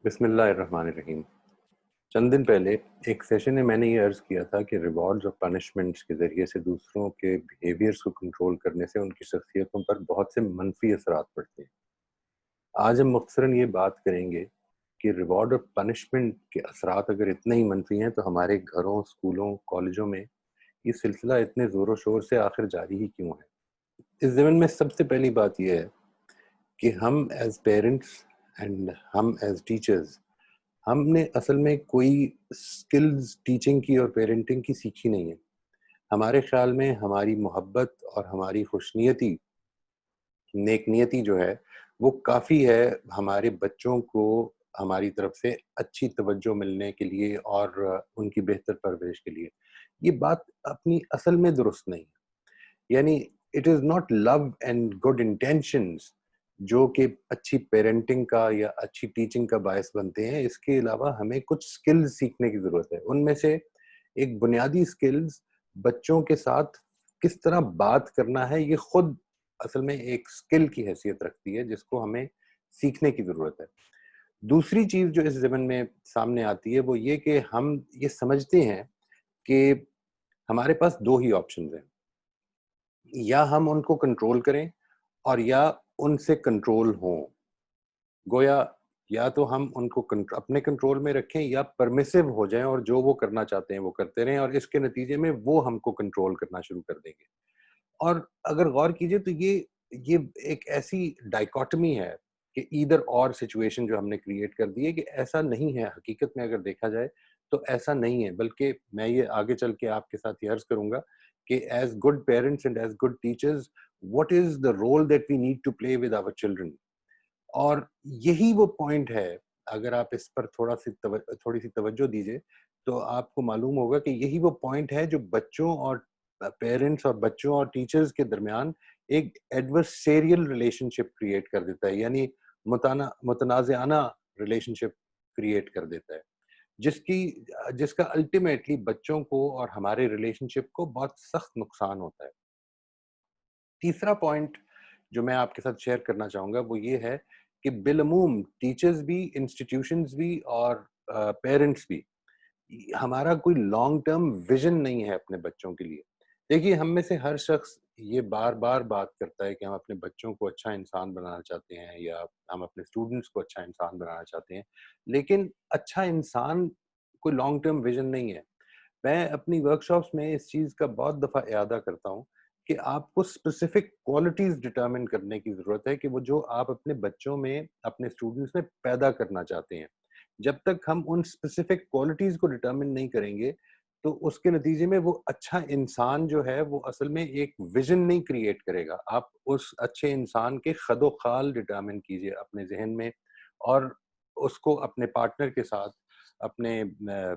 बिस्मिल्लाहिर्रहमानिर्रहीम। चंद दिन पहले एक सेशन में मैंने ये अर्ज़ किया था कि रिवॉर्ड्स और पनिशमेंट्स के ज़रिए से दूसरों के बिहेवियर्स को कंट्रोल करने से उनकी शख्सियतों पर बहुत से मनफी असरात पड़ते हैं। आज हम मुख्तसरन ये बात करेंगे कि रिवॉर्ड और पनिशमेंट के असरात अगर इतने ही मनफी हैं तो हमारे घरों, स्कूलों, कॉलेजों में ये सिलसिला इतने ज़ोर शोर से आखिर जारी ही क्यों है? इस ज़मन में सबसे पहली बात यह है कि हम एज़ पेरेंट्स एंड हम एज़ टीचर्स हमने असल में कोई स्किल्स टीचिंग की और पेरेंटिंग की सीखी नहीं है। हमारे ख़्याल में हमारी मोहब्बत और हमारी खुशनियती, नेक नियति जो है, वो काफ़ी है हमारे बच्चों को हमारी तरफ से अच्छी तवज्जो मिलने के लिए और उनकी बेहतर परवरिश के लिए। ये बात अपनी असल में दुरुस्त नहीं है। यानी it is not love and good intentions जो कि अच्छी पेरेंटिंग का या अच्छी टीचिंग का बायस बनते हैं। इसके अलावा हमें कुछ स्किल्स सीखने की ज़रूरत है। उनमें से एक बुनियादी स्किल्स बच्चों के साथ किस तरह बात करना है, ये खुद असल में एक स्किल की हैसियत रखती है जिसको हमें सीखने की ज़रूरत है। दूसरी चीज़ जो इस ज़मन में सामने आती है वो ये कि हम ये समझते हैं कि हमारे पास 2 ही ऑप्शंस हैं। या हम उनको कंट्रोल करें और या उनसे कंट्रोल हों। गोया या तो हम उनको अपने कंट्रोल में रखें या परमिसिव हो जाएँ और जो वो करना चाहते हैं वो करते रहें और इसके नतीजे में वो हमको कंट्रोल करना शुरू कर देंगे। और अगर गौर कीजिए तो ये एक ऐसी डाइकोटमी है कि ईदर और सिचुएशन जो हमने क्रिएट कर दी है कि ऐसा नहीं है। हकीकत में अगर देखा जाए तो ऐसा नहीं है, बल्कि मैं ये आगे चल के आपके साथ ये अर्ज़ करूँगा कि as good parents and as good teachers what is the role that we need to play with our children. और यही वो पॉइंट है, अगर आप इस पर थोड़ी-सी तवज्जो दीजिए, तो आपको मालूम होगा कि यही वो पॉइंट है जो बच्चों और पेरेंट्स और बच्चों और टीचर्स के दरमियान एक एडवर्सेरियल रिलेशनशिप क्रिएट कर देता है, यानी मुतनाज़िआना रिलेशनशिप क्रिएट कर देता है, जिसका अल्टीमेटली बच्चों को और हमारे रिलेशनशिप को बहुत सख्त नुकसान होता है। तीसरा पॉइंट जो मैं आपके साथ शेयर करना चाहूँगा वो ये है कि बिलअमूम टीचर्स भी, इंस्टीट्यूशंस भी और पेरेंट्स भी, हमारा कोई लॉन्ग टर्म विजन नहीं है अपने बच्चों के लिए। देखिए, हम में से हर शख्स ये बार-बार बात करता है कि हम अपने बच्चों को अच्छा इंसान बनाना चाहते हैं या हम अपने स्टूडेंट्स को अच्छा इंसान बनाना चाहते हैं। लेकिन अच्छा इंसान कोई लॉन्ग टर्म विजन नहीं है। मैं अपनी वर्कशॉप्स में इस चीज़ का बहुत दफ़ा इयादा करता हूँ कि आपको स्पेसिफिक क्वालिटीज़ डिटरमिन करने की ज़रूरत है कि वो जो आप अपने बच्चों में, अपने स्टूडेंट्स में पैदा करना चाहते हैं। जब तक हम उन स्पेसिफिक क्वालिटीज़ को डिटरमिन नहीं करेंगे, तो उसके नतीजे में वो अच्छा इंसान जो है, वो असल में एक विज़न नहीं क्रिएट करेगा। आप उस अच्छे इंसान के ख़द-ओ-ख़ाल डिटरमिन कीजिए अपने ज़हन में और उसको अपने पार्टनर के साथ, अपने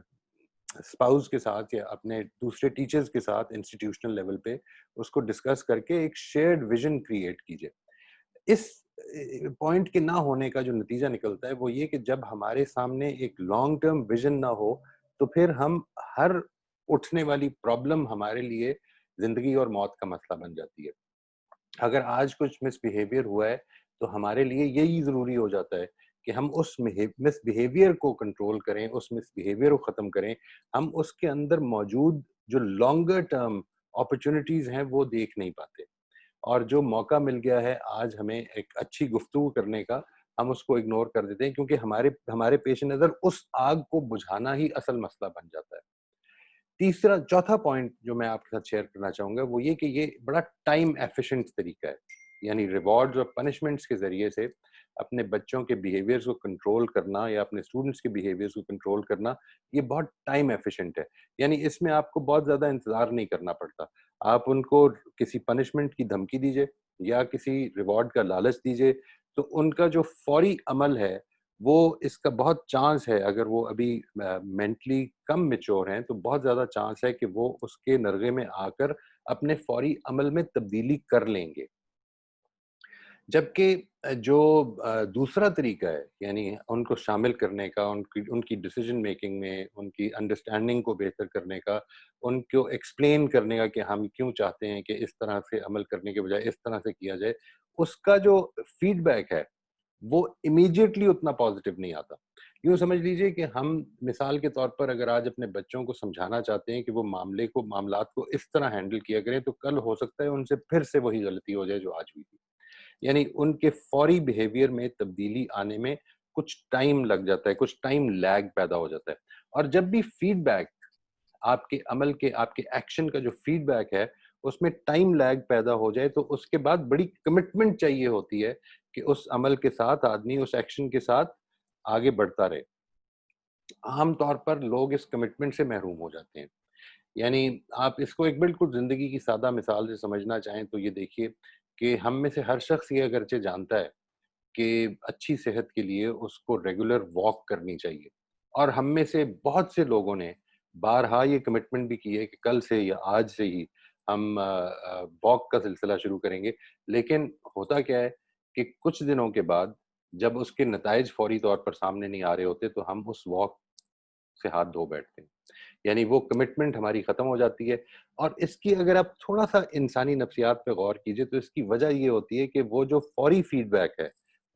स्पाउस के साथ या अपने दूसरे टीचर्स के साथ इंस्टीट्यूशनल लेवल पे उसको डिस्कस करके एक शेयर्ड विजन क्रिएट कीजिए। इस पॉइंट के ना होने का जो नतीजा निकलता है वो ये कि जब हमारे सामने एक लॉन्ग टर्म विजन ना हो तो फिर हम हर उठने वाली प्रॉब्लम हमारे लिए जिंदगी और मौत का मसला बन जाती है। अगर आज कुछ मिसबिहेवियर हुआ है तो हमारे लिए यही ज़रूरी हो जाता है कि हम उस मिसबिहेवियर को कंट्रोल करें, उस मिसबिहेवियर को ख़त्म करें। हम उसके अंदर मौजूद जो लॉन्गर टर्म अपॉर्च्युनिटीज़ हैं वो देख नहीं पाते और जो मौका मिल गया है आज हमें एक अच्छी गुफ्तगू करने का, हम उसको इग्नोर कर देते हैं क्योंकि हमारे हमारे पेश नज़र उस आग को बुझाना ही असल मसला बन जाता है। चौथा पॉइंट जो मैं आपके साथ शेयर करना चाहूँगा वो ये कि ये बड़ा टाइम एफिशिएंट तरीका है। यानी रिवॉर्ड्स और पनिशमेंट्स के ज़रिए से अपने बच्चों के बिहेवियर्स को कंट्रोल करना या अपने स्टूडेंट्स के बिहेवियर्स को कंट्रोल करना, ये बहुत टाइम एफिशिएंट है। यानी इसमें आपको बहुत ज़्यादा इंतज़ार नहीं करना पड़ता। आप उनको किसी पनिशमेंट की धमकी दीजिए या किसी रिवॉर्ड का लालच दीजिए, तो उनका जो फौरी अमल है वो इसका बहुत चांस है, अगर वो अभी मेंटली कम मैच्योर हैं तो बहुत ज़्यादा चांस है कि वो उसके नरगे में आकर अपने फौरी अमल में तब्दीली कर लेंगे। जबकि जो दूसरा तरीका है, यानी उनको शामिल करने का, उनकी उनकी डिसीजन मेकिंग में, उनकी अंडरस्टैंडिंग को बेहतर करने का, उनको एक्सप्लेन करने का कि हम क्यों चाहते हैं कि इस तरह से अमल करने के बजाय इस तरह से किया जाए, उसका जो फीडबैक है وہ immediately اتنا پازیٹیو نہیں آتا. یوں سمجھ لیجئے کہ ہم مثال کے طور پر اگر آج اپنے بچوں کو سمجھانا چاہتے ہیں کہ وہ معاملات کو اس طرح ہینڈل کیا کریں، تو کل ہو سکتا ہے ان سے پھر سے وہی غلطی ہو جائے جو آج ہوئی تھی. یعنی ان کے فوری بیہیویئر میں تبدیلی آنے میں کچھ ٹائم لگ جاتا ہے، کچھ ٹائم لیگ پیدا ہو جاتا ہے. اور جب بھی فیڈ بیک آپ کے عمل کے، آپ کے ایکشن کا جو فیڈ بیک ہے اس میں ٹائم لیگ پیدا ہو جائے، تو اس کے بعد بڑی کمٹمنٹ چاہیے ہوتی ہے کہ اس عمل کے ساتھ آدمی اس ایکشن کے ساتھ آگے بڑھتا رہے. عام طور پر لوگ اس کمٹمنٹ سے محروم ہو جاتے ہیں. یعنی آپ اس کو ایک بالکل زندگی کی سادہ مثال سے سمجھنا چاہیں تو یہ دیکھیے کہ ہم میں سے ہر شخص یہ اگرچہ جانتا ہے کہ اچھی صحت کے لیے اس کو ریگولر واک کرنی چاہیے، اور ہم میں سے بہت سے لوگوں نے بارہا یہ کمٹمنٹ بھی کی ہے کہ کل سے یا آج سے ہی ہم واک کا سلسلہ شروع کریں گے. لیکن ہوتا کیا ہے کہ کچھ دنوں کے بعد جب اس کے نتائج فوری طور پر سامنے نہیں آ رہے ہوتے تو ہم اس واک سے ہاتھ دھو بیٹھتے ہیں. یعنی وہ کمٹمنٹ ہماری ختم ہو جاتی ہے. اور اس کی اگر آپ تھوڑا سا انسانی نفسیات پہ غور کیجئے تو اس کی وجہ یہ ہوتی ہے کہ وہ جو فوری فیڈ بیک ہے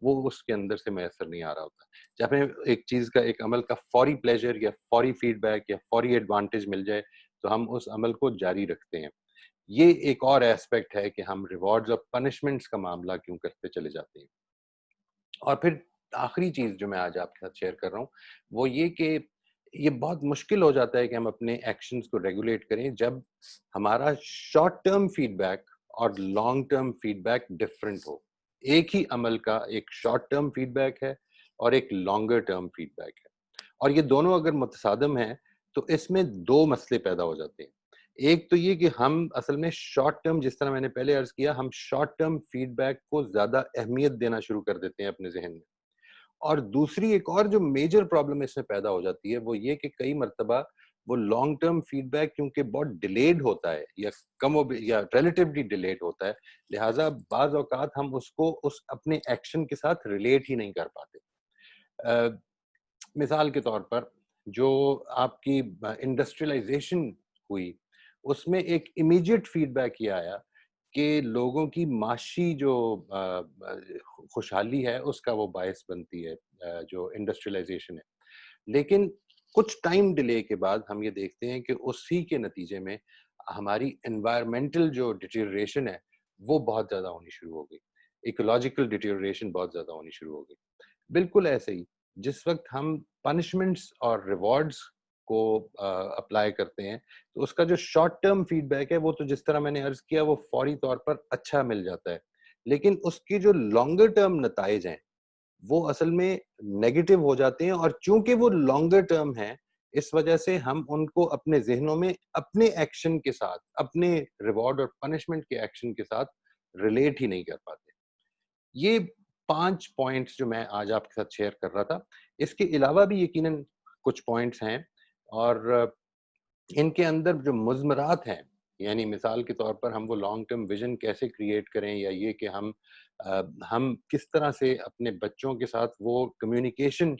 وہ اس کے اندر سے میسر نہیں آ رہا ہوتا. جب ہمیں ایک چیز کا، ایک عمل کا فوری پلیجر یا فوری فیڈ بیک یا فوری ایڈوانٹیج مل جائے تو ہم اس عمل کو جاری رکھتے ہیں. یہ ایک اور ایسپیکٹ ہے کہ ہم ریوارڈز اور پنشمنٹس کا معاملہ کیوں کرتے چلے جاتے ہیں. اور پھر آخری چیز جو میں آج آپ کے ساتھ شیئر کر رہا ہوں وہ یہ کہ یہ بہت مشکل ہو جاتا ہے کہ ہم اپنے ایکشنز کو ریگولیٹ کریں جب ہمارا شارٹ ٹرم فیڈ بیک اور long term feedback different ہو. ایک ہی عمل کا ایک شارٹ ٹرم فیڈ بیک ہے اور ایک لانگر ٹرم فیڈ بیک ہے، اور یہ دونوں اگر متصادم ہیں تو اس میں دو مسئلے پیدا ہو جاتے ہیں. ایک تو یہ کہ ہم اصل میں شارٹ ٹرم، جس طرح میں نے پہلے عرض کیا، ہم شارٹ ٹرم فیڈ بیک کو زیادہ اہمیت دینا شروع کر دیتے ہیں اپنے ذہن میں. اور دوسری ایک اور جو میجر پرابلم اس میں پیدا ہو جاتی ہے وہ یہ کہ کئی مرتبہ وہ لانگ ٹرم فیڈ بیک کیونکہ بہت ڈیلیڈ ہوتا ہے یا یا ریلیٹیولی ڈیلیڈ ہوتا ہے، لہٰذا بعض اوقات ہم اس کو اس اپنے ایکشن کے ساتھ ریلیٹ ہی نہیں کر پاتے. مثال کے طور پر جو آپ کی انڈسٹریلائزیشن ہوئی اس میں ایک امیجیٹ فیڈ بیک یہ آیا کہ لوگوں کی معاشی جو خوشحالی ہے اس کا وہ باعث بنتی ہے جو انڈسٹریلائزیشن ہے. لیکن کچھ ٹائم ڈیلے کے بعد ہم یہ دیکھتے ہیں کہ اسی کے نتیجے میں ہماری انوائرمنٹل جو ڈیٹیریشن ہے وہ بہت زیادہ ہونی شروع ہو گئی، ایکولوجیکل ڈیٹیریشن بہت زیادہ ہونی شروع ہو گئی. بالکل ایسے ہی جس وقت ہم پنشمنٹس اور ریوارڈز کو اپلائی کرتے ہیں تو اس کا جو شارٹ ٹرم فیڈ بیک ہے وہ تو جس طرح میں نے عرض کیا وہ فوری طور پر اچھا مل جاتا ہے، لیکن اس کی جو لانگر ٹرم نتائج ہیں وہ اصل میں نیگیٹو ہو جاتے ہیں. اور چونکہ وہ لانگر ٹرم ہیں اس وجہ سے ہم ان کو اپنے ذہنوں میں اپنے ایکشن کے ساتھ، اپنے ریوارڈ اور پنشمنٹ کے ایکشن کے ساتھ ریلیٹ ہی نہیں کر پاتے. یہ 5 پوائنٹس جو میں آج آپ کے ساتھ شیئر کر رہا تھا، اس کے علاوہ بھی یقیناً کچھ پوائنٹس ہیں، اور ان کے اندر جو مضمرات ہیں، یعنی مثال کے طور پر ہم وہ لانگ ٹرم ویژن کیسے کریٹ کریں، یا یہ کہ ہم کس طرح سے اپنے بچوں کے ساتھ وہ کمیونیکیشن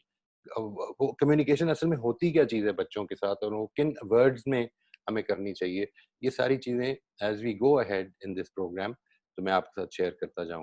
اصل میں ہوتی کیا چیز ہے بچوں کے ساتھ اور وہ کن ورڈز میں ہمیں کرنی چاہیے، یہ ساری چیزیں as we go ahead in this program تو میں آپ کے ساتھ شیئر کرتا جاؤں گا.